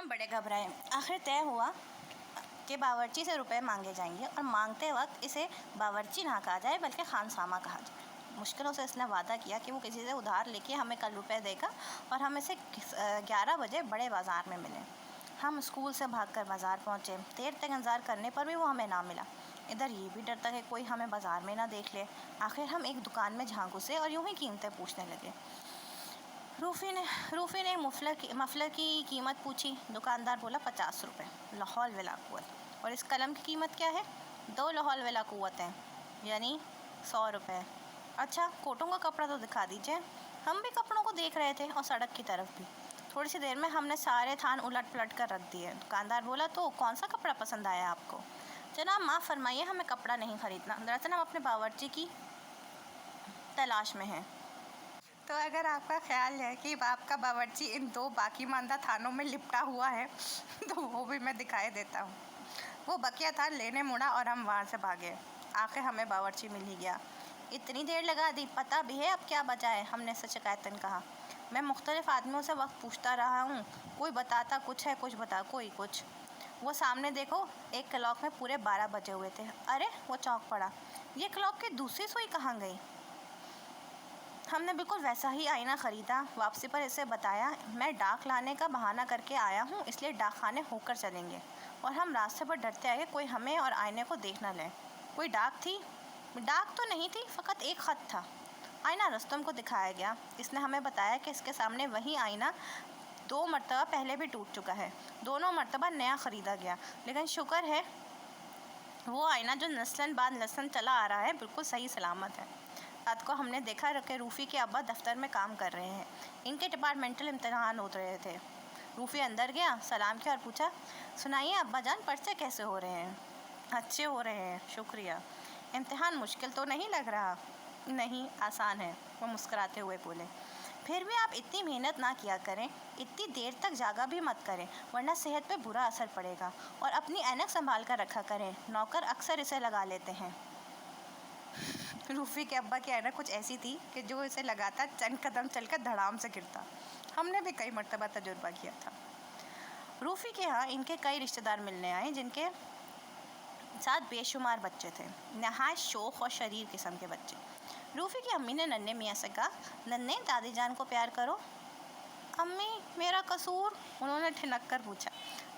बड़े घबराए। आखिर तय हुआ कि बावर्ची से रुपए मांगे जाएंगे और मांगते वक्त इसे बावर्ची ना कहा जाए बल्कि खानसामा कहा जाए। मुश्किलों से इसने वादा किया कि वो किसी से उधार लेके हमें कल रुपए देगा और हम इसे 11 बजे बड़े बाज़ार में मिलें। हम स्कूल से भागकर बाज़ार पहुँचे। देर तक इंतज़ार करने पर भी वो हमें ना मिला। इधर ये भी डरता कि कोई हमें बाज़ार में ना देख ले। आखिर हम एक दुकान में झांक घुसे और यूं ही कीमतें पूछने लगे। रूफ़ी ने मफलर की कीमत पूछी। दुकानदार बोला 50 रुपये लाहौल वला कुव्वत। और इस कलम की कीमत क्या है? 2 लाहौल वला कुव्वतें यानी 100 रुपये। अच्छा, कोटों का कपड़ा तो दिखा दीजिए। हम भी कपड़ों को देख रहे थे और सड़क की तरफ भी। थोड़ी सी देर में हमने सारे थान उलट पलट कर रख दिए। दुकानदार बोला, तो कौन सा कपड़ा पसंद आया आपको? जनाब माफ़ फरमाइए, हमें कपड़ा नहीं ख़रीदना, दरअसल हम अपने बावर्ची की तलाश में हैं। तो अगर आपका ख्याल है कि आपका बावर्ची इन 2 बाकी मानदा थानों में लिपटा हुआ है तो वो भी मैं दिखाई देता हूँ। वो बकिया थान लेने मुड़ा और हम वहाँ से भागे। आखिर हमें बावर्ची मिल ही गया। इतनी देर लगा दी, पता भी है अब क्या बचा है? हमने से शिकायतन कहा। मैं मुख्तलिफ आदमियों से वक्त पूछता रहा हूँ, कोई बताता कुछ है, कुछ बता कोई कुछ। वो सामने देखो, एक क्लॉक में पूरे 12 बजे हुए थे। अरे, वो चौंक पड़ा, ये क्लॉक की दूसरी सुई कहाँ गई? हमने बिल्कुल वैसा ही आईना ख़रीदा। वापसी पर इसे बताया, मैं डाक लाने का बहाना करके आया हूँ, इसलिए डाक खाने होकर चलेंगे। और हम रास्ते पर डरते आए कोई हमें और आईने को देख न ले। कोई डाक थी? डाक तो नहीं थी, फ़कत एक ख़त था। आईना रुस्तम को दिखाया गया। इसने हमें बताया कि इसके सामने वही आईना 2 मरतबा पहले भी टूट चुका है। दोनों मरतबा नया ख़रीदा गया, लेकिन शुक्र है वो आईना जो नस्लन बाद नस्लन चला आ रहा है बिल्कुल सही सलामत है। रात को हमने देखा कि रूफ़ी के अब्बा दफ्तर में काम कर रहे हैं। इनके डिपार्टमेंटल इम्तहान हो रहे थे। रूफ़ी अंदर गया, सलाम किया और पूछा, सुनाइए अब्बा जान, पर्चे कैसे हो रहे हैं? अच्छे हो रहे हैं, शुक्रिया। इम्तिहान मुश्किल तो नहीं लग रहा? नहीं, आसान है, वो मुस्कुराते हुए बोले। फिर भी आप इतनी मेहनत ना किया करें, इतनी देर तक जागा भी मत करें, वरना सेहत पे बुरा असर पड़ेगा। और अपनी ऐनक संभाल कर रखा करें, नौकर अक्सर इसे लगा लेते हैं। रूफ़ी के अब्बा की ऐनक कुछ ऐसी थी कि जो इसे लगाता चंद कदम चलकर धड़ाम से गिरता। हमने भी कई मरतबा तजुर्बा किया था। रूफ़ी के यहाँ इनके कई रिश्तेदार मिलने आए, जिनके साथ बेशुमार बच्चे थे, नहायत शौक़ और शरीर किस्म के बच्चे। रूफ़ी की अम्मी ने नन्हे मियाँ से कहा, नन्हे दादी जान को प्यार करो। अम्मी, मेरा कसूर? उन्होंने ठिनक कर पूछा।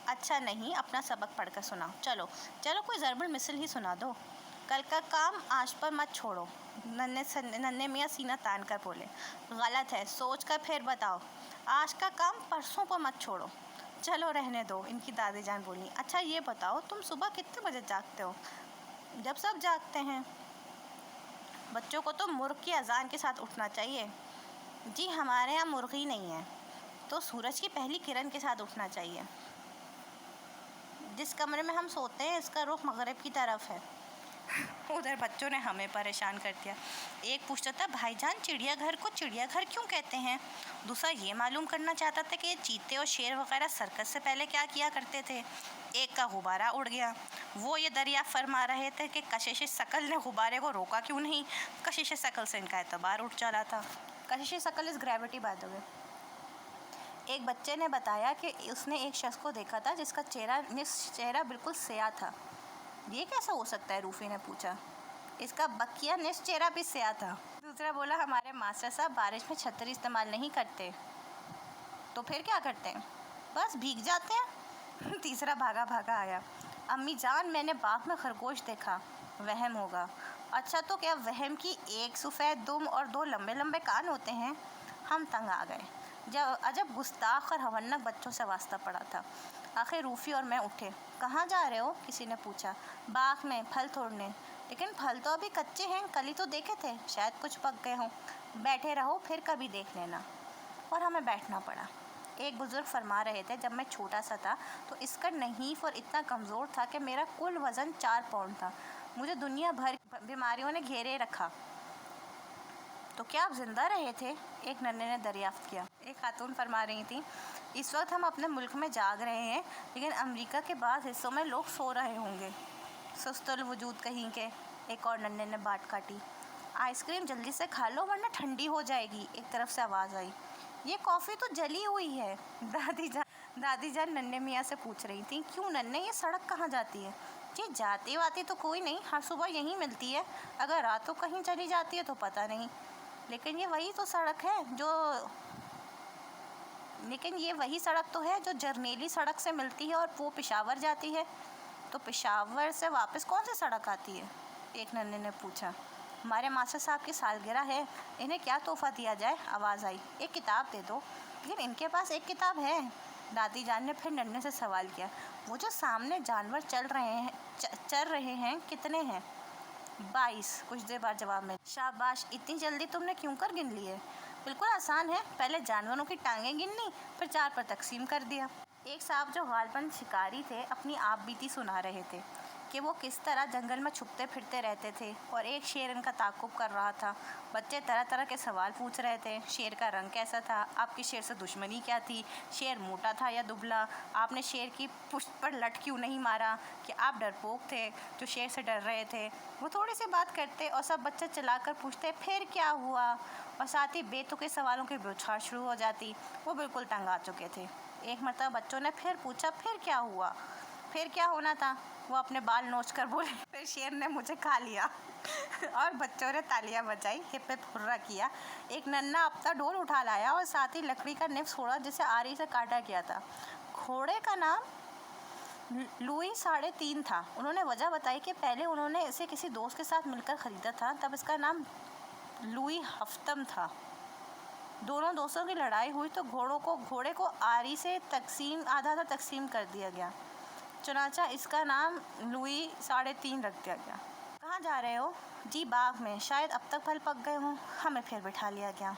अच्छा नहीं, अपना सबक पढ़कर सुनाओ। चलो कोई ज़रबुल मिसल ही सुना दो। कल का काम आज पर मत छोड़ो। नन्हे मियाँ सीना तान कर बोले। गलत है, सोच कर फिर बताओ। आज का काम परसों पर मत छोड़ो। चलो रहने दो, इनकी दादी जान बोली। अच्छा ये बताओ, तुम सुबह कितने बजे जागते हो? जब सब जागते हैं। बच्चों को तो मुर्ग की अजान के साथ उठना चाहिए। जी हमारे यहाँ मुर्गी नहीं है, तो सूरज की पहली किरण के साथ उठना चाहिए। जिस कमरे में हम सोते हैं इसका रुख मगरिब की तरफ है। उधर बच्चों ने हमें परेशान कर दिया। एक पूछता था, भाईजान चिड़ियाघर को चिड़ियाघर क्यों कहते हैं? दूसरा ये मालूम करना चाहता था कि ये चीते और शेर वगैरह सर्कस से पहले क्या किया करते थे। एक का गुब्बारा उड़ गया। वो ये दरियाफ़्त फरमा रहे थे कि कशिश शकल ने गुब्बारे को रोका क्यों नहीं। कशिश शकल से इनका एतबार उठ चला था। कशिश शकल is gravity by the way. एक बच्चे ने बताया कि उसने एक शख्स को देखा था जिसका चेहरा बिल्कुल स्याह था। ये कैसा हो सकता है? रूफ़ी ने पूछा। इसका बकिया निस चेहरा भी स्याह था। दूसरा बोला, हमारे मास्टर साहब बारिश में छतरी इस्तेमाल नहीं करते। तो फिर क्या करते हैं? बस भीग जाते हैं। तीसरा भागा भागा आया। अम्मी जान, मैंने बाग में खरगोश देखा। वहम होगा। अच्छा, तो क्या वहम की एक सफ़ेद दुम और 2 लंबे लंबे कान होते हैं? हम तंग आ गए। अजब गुस्ताख और हवन्नक बच्चों से वास्ता पड़ा था। आखिर रूफ़ी और मैं उठे। कहाँ जा रहे हो? किसी ने पूछा। बाग में फल तोड़ने। लेकिन फल तो अभी कच्चे हैं, कल ही तो देखे थे, शायद कुछ पक गए हों। बैठे रहो, फिर कभी देख लेना। और हमें बैठना पड़ा। एक बुज़ुर्ग फरमा रहे थे, जब मैं छोटा सा था तो इसका नहीफ़ और इतना कमज़ोर था कि मेरा कुल वज़न 4 पाउंड था। मुझे दुनिया भर बीमारियों ने घेरे रखा। तो क्या आप ज़िंदा रहे थे? एक नन्हे ने दरियाफ़्त किया। एक खातून फरमा रही थी, इस वक्त हम अपने मुल्क में जाग रहे हैं, लेकिन अमेरिका के बाद हिस्सों में लोग सो रहे होंगे। सुस्तुल वजूद कहीं के। एक और नन्हे ने बाट काटी। आइसक्रीम जल्दी से खा लो वरना ठंडी हो जाएगी। एक तरफ से आवाज़ आई, ये कॉफ़ी तो जली हुई है। दादी जान नन्हे मियाँ से पूछ रही थी, क्यों नन्हे, ये सड़क कहाँ जाती है? जी जाती वाती तो कोई नहीं, हर सुबह यहीं मिलती है, अगर रात को कहीं चली जाती है तो पता नहीं, लेकिन ये वही सड़क तो है जो जरनेली सड़क से मिलती है और वो पेशावर जाती है। तो पेशावर से वापस कौन सी सड़क आती है? एक नन्हे ने पूछा। हमारे मास्टर साहब की सालगिरह है, इन्हें क्या तोहफा दिया जाए? आवाज़ आई। एक किताब दे दो। लेकिन इनके पास एक किताब है। दादी जान ने फिर नन्हे से सवाल किया, वो जो सामने जानवर चल रहे हैं कितने हैं? 22। कुछ देर बाद जवाब में, शाबाश, इतनी जल्दी तुमने क्यों कर गिन लिए? बिल्कुल आसान है, पहले जानवरों की टांगें गिन ली, फिर 4 पर तकसीम कर दिया। एक साहब जो गालबन शिकारी थे अपनी आप बीती सुना रहे थे कि वो किस तरह जंगल में छुपते फिरते रहते थे और एक शेर इनका ताक़ुब कर रहा था। बच्चे तरह तरह के सवाल पूछ रहे थे। शेर का रंग कैसा था? आपकी शेर से दुश्मनी क्या थी? शेर मोटा था या दुबला? आपने शेर की पुश्त पर लट क्यों नहीं मारा? कि आप डरपोक थे जो शेर से डर रहे थे? वो थोड़ी सी बात करते और सब बच्चे चलाकर पूछते फिर क्या हुआ, और साथ ही बेतुके सवालों की बौछार शुरू हो जाती। वो बिल्कुल तंग आ चुके थे। एक मरतबा बच्चों ने फिर पूछा, फिर क्या हुआ? फिर क्या होना था? वो अपने बाल नोच कर बोले, फिर शेर ने मुझे खा लिया। और बच्चों ने तालियां बजाई, हिप हिप हुर्रा किया। एक नन्हा अपना ढोल उठा लाया और साथ ही लकड़ी का निफ छोड़ा जिसे आरी से काटा गया था। घोड़े का नाम लुई 3.5 था। उन्होंने वजह बताई कि पहले उन्होंने इसे किसी दोस्त के साथ मिलकर ख़रीदा था, तब इसका नाम लुई हफ्तम था। दोनों दोस्तों की लड़ाई हुई तो घोड़े को आरी से आधा तकसीम कर दिया गया, चुनाचा इसका नाम लुई 3.5 रख दिया गया। कहाँ जा रहे हो? जी बाग में, शायद अब तक फल पक गए हों। हमें फिर बिठा लिया गया।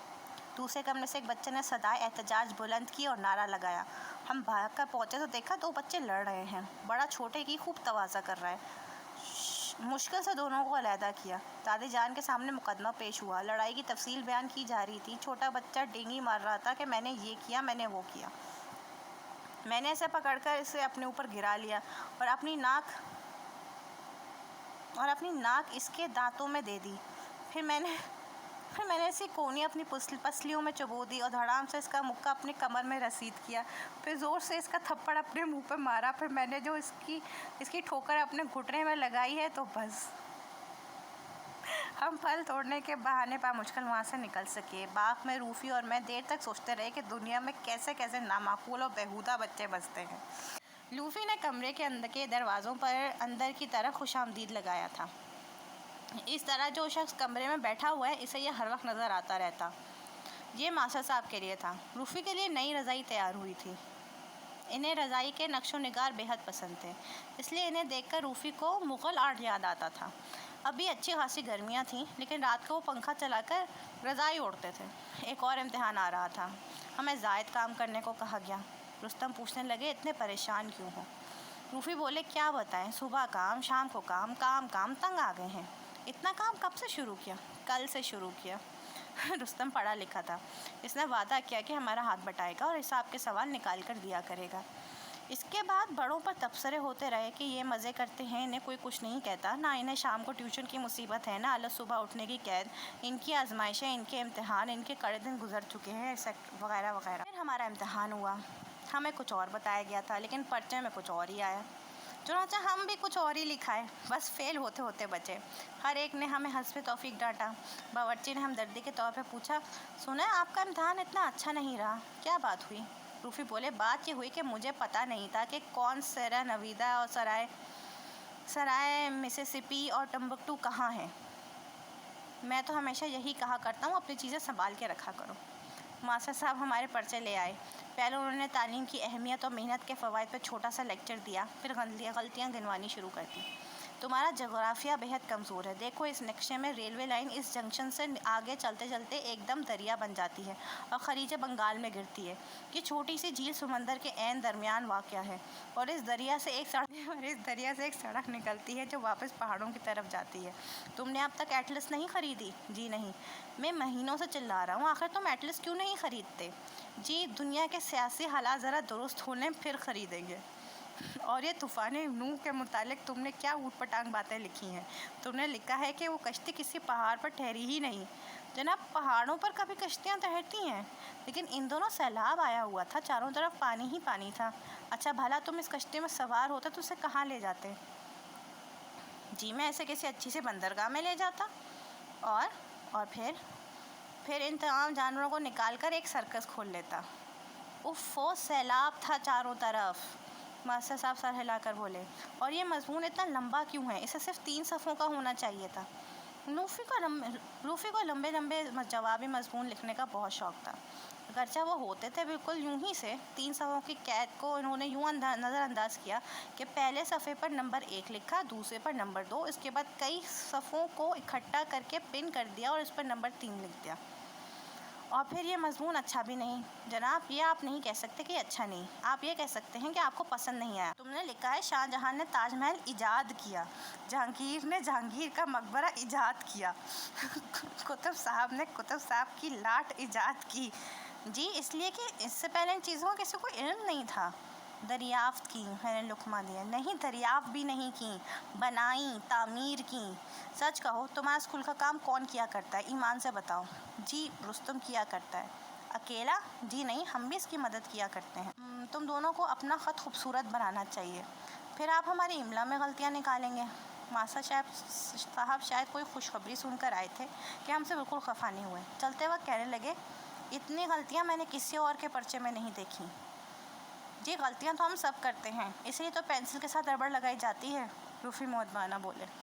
दूसरे कमरे से एक बच्चे ने सदाए एहतजाज बुलंद की और नारा लगाया। हम भाग कर पहुँचे तो देखा 2 बच्चे लड़ रहे हैं। बड़ा छोटे की खूब तवाज़ा कर रहा है। मुश्किल से दोनों को अलहदा किया। दादी जान के सामने मुकदमा पेश हुआ। लड़ाई की तफसील बयान की जा रही थी। छोटा बच्चा डेंगी मार रहा था कि मैंने ये किया, मैंने वो किया। मैंने इसे पकड़कर इसे अपने ऊपर गिरा लिया और अपनी नाक इसके दांतों में दे दी। फिर मैंने इसे कोनी अपनी पसलियों में चुबो दी और धड़ाम से इसका मुक्का अपनी कमर में रसीद किया। फिर ज़ोर से इसका थप्पड़ अपने मुंह पे मारा। फिर मैंने जो इसकी ठोकर अपने घुटने में लगाई है तो बस। हम फल तोड़ने के बहाने पर मुश्किल वहाँ से निकल सके। बाग में रूफ़ी और मैं देर तक सोचते रहे कि दुनिया में कैसे कैसे नामाकूल और बेहुदा बच्चे बसते हैं। लूफ़ी ने कमरे के अंदर के दरवाज़ों पर अंदर की तरफ खुशामदीद लगाया था। इस तरह जो शख्स कमरे में बैठा हुआ है इसे यह हर वक्त नज़र आता रहता। ये मास्टर साहब के लिए था। रूफ़ी के लिए नई रज़ाई तैयार हुई थी। इन्हें रज़ाई के नक्शो निगार बेहद पसंद थे, इसलिए इन्हें देखकर रूफ़ी को मुग़ल आर्ट याद आता था। अभी अच्छी खासी गर्मियाँ थीं, लेकिन रात को वो पंखा चलाकर रज़ाई ओढ़ते थे। एक और इम्तिहान आ रहा था। हमें ज़ायद काम करने को कहा गया। रुस्तम पूछने लगे, इतने परेशान क्यों हो? रूफ़ी बोले, क्या बताएं, सुबह काम, शाम को काम, काम, तंग आ गए हैं। इतना काम कब से शुरू किया? कल से शुरू किया। रुस्तम पढ़ा लिखा था। इसने वादा किया कि हमारा हाथ बटाएगा और हिसाब के सवाल निकाल कर दिया करेगा। इसके बाद बड़ों पर तबसरे होते रहे कि ये मज़े करते हैं, इन्हें कोई कुछ नहीं कहता, ना इन्हें शाम को ट्यूशन की मुसीबत है, ना अलग सुबह उठने की कैद, इनकी आजमाइशें, इनके इम्तिहान, इनके कड़े दिन गुजर चुके हैं, वगैरह वगैरह। फिर हमारा इम्तिहान हुआ। हमें कुछ और बताया गया था, लेकिन पर्चे में कुछ और ही आया। चुनांचे हम भी कुछ और ही लिखाए, बस फेल होते होते बचे। हर एक ने हमें हस्बे तौफीक डांटा। बावर्ची ने हमदर्दी के तौर पर पूछा, सुना है आपका इम्तिहान इतना अच्छा नहीं रहा, क्या बात हुई? रूफ़ी बोले, बात ये हुई कि मुझे पता नहीं था कि कौन सेरा नवीदा और सराय मिसिसिपी और टम्बकटू कहाँ है। मैं तो हमेशा यही कहा करता हूँ, अपनी चीज़ें संभाल के रखा करो। मास्टर साहब हमारे पर्चे ले आए। पहले उन्होंने तालीम की अहमियत और मेहनत के फ़वाइद पर छोटा सा लेक्चर दिया, फिर गलतियाँ गिनवानी शुरू कर दी। तुम्हारा जोग्राफिया बेहद कमज़ोर है। देखो इस नक्शे में रेलवे लाइन इस जंक्शन से आगे चलते चलते एकदम दरिया बन जाती है और खलीज बंगाल में गिरती है। ये छोटी सी झील समंदर के ऐन दरमियान वाक़या है और इस दरिया से एक सड़क निकलती है जो वापस पहाड़ों की तरफ जाती है। तुमने अब तक एटलस नहीं ख़रीदी? जी नहीं। मैं महीनों से चिल्ला रहा हूँ, आखिर तुम एटलस क्यों नहीं ख़रीदते? जी दुनिया के सियासी हालात ज़रा दुरुस्त होने फिर ख़रीदेंगे। और ये तूफ़ान नूह के मुतालिक तुमने क्या ऊट पटांग बातें लिखी हैं? तुमने लिखा है कि वो कश्ती किसी पहाड़ पर ठहरी ही नहीं, जनाब, पहाड़ों पर कभी कश्तियाँ तैरती हैं, लेकिन इन दोनों सैलाब आया हुआ था, चारों तरफ पानी ही पानी था। अच्छा भला तुम इस कश्ती में सवार होते तो उसे कहाँ ले जाते? जी मैं ऐसे किसी अच्छी सी बंदरगाह में ले जाता और फिर इन तमाम जानवरों को निकाल कर एक सर्कस खोल लेता। उफ़, सैलाब था चारों तरफ। मास्टर साहब सर हिलाकर बोले, और ये मज़मून इतना लंबा क्यों है? इसे सिर्फ 3 सफ़ों का होना चाहिए था। लूफ़ी को लंबे लंबे जवाबी मज़मून लिखने का बहुत शौक़ था। अगरचे वो होते थे बिल्कुल यूं ही से। 3 सफ़ों की कैद को इन्होंने यूं नज़रअंदाज किया कि पहले सफ़े पर नंबर 1 लिखा, दूसरे पर नंबर 2, इसके बाद कई सफ़ों को इकट्ठा करके पिन कर दिया और इस पर नंबर 3 लिख दिया। और फिर ये मज़मून अच्छा भी नहीं। जनाब, ये आप नहीं कह सकते कि अच्छा नहीं, आप ये कह सकते हैं कि आपको पसंद नहीं आया। तुमने लिखा है शाहजहां ने ताजमहल इजाद किया, जहांगीर ने जहांगीर का मकबरा इजाद किया, कुतुब साहब ने कुतुब साहब की लाट इजाद की। जी इसलिए कि इससे पहले इन चीज़ों का किसी को इल्म नहीं था। दरियाफ्त की, मैंने लुकमा दिया। नहीं, दरियाफ्त भी नहीं की, बनाई, तामीर की। सच कहो, तुम्हारा स्कूल का काम कौन किया करता है? ईमान से बताओ। जी रुस्तम किया करता है। अकेला? जी नहीं, हम भी इसकी मदद किया करते हैं। तुम दोनों को अपना ख़त खूबसूरत बनाना चाहिए, फिर आप हमारी इमला में गलतियाँ निकालेंगे। मास्टर साहब शायद कोई खुशखबरी सुनकर आए थे कि हमसे बिल्कुल खफा नहीं हुए। चलते वक्त कहने लगे, इतनी गलतियाँ मैंने किसी और के पर्चे में नहीं देखी। जी गलतियाँ तो हम सब करते हैं, इसलिए तो पेंसिल के साथ रबड़ लगाई जाती है, रूफ़ी मोहब्बाना बोले।